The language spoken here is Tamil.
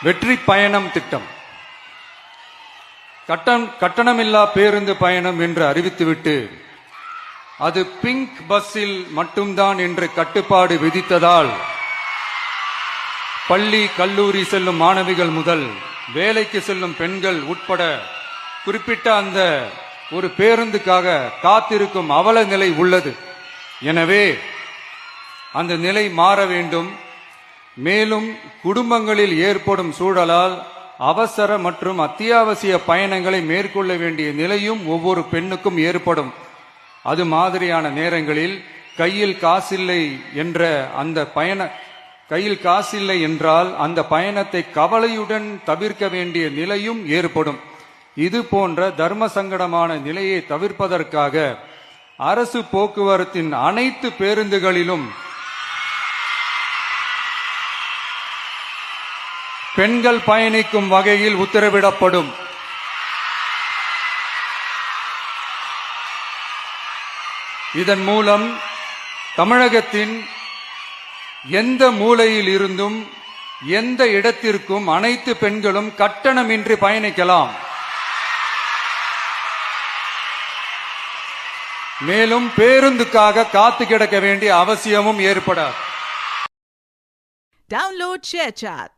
வெற்றி பயணம் திட்டம். கட்டணமில்லா பேருந்து பயணம் என்று அறிவித்துவிட்டு அது பிங்க் பஸ்ஸில் மட்டும்தான் என்று கட்டுப்பாடு விதித்ததால் பள்ளி கல்லூரி செல்லும் மாணவிகள் முதல் வேலைக்கு செல்லும் பெண்கள் உட்பட குறிப்பிட்ட அந்த ஒரு பேருந்துக்காக காத்திருக்கும் அவல நிலை உள்ளது. எனவே அந்த நிலை மாற வேண்டும். மேலும் குடும்பங்களில் ஏற்படும் சூழலால் அவசர மற்றும் அத்தியாவசிய பயணங்களை மேற்கொள்ள வேண்டிய நிலையும் ஒவ்வொரு பெண்ணுக்கும் ஏற்படும். அது மாதிரியான நேரங்களில் கையில் காசில்லை என்றால் அந்த பயணத்தை கவலையுடன் தவிர்க்க வேண்டிய நிலையும் ஏற்படும். இது போன்ற தர்ம சங்கடமான நிலையை தவிர்ப்பதற்காக அரசு போக்குவரத்தின் அனைத்து பேருந்துகளிலும் பெண்கள் பயணிக்கும் வகையில் உத்தரவிடப்படும். இதன் மூலம் தமிழகத்தின் எந்த மூலையில் இருந்தும் எந்த இடத்திற்கும் அனைத்து பெண்களும் கட்டணமின்றி பயணிக்கலாம். மேலும் பேருந்துக்காக காத்து கிடக்க வேண்டிய அவசியமும் ஏற்படாது. Download ShareChat.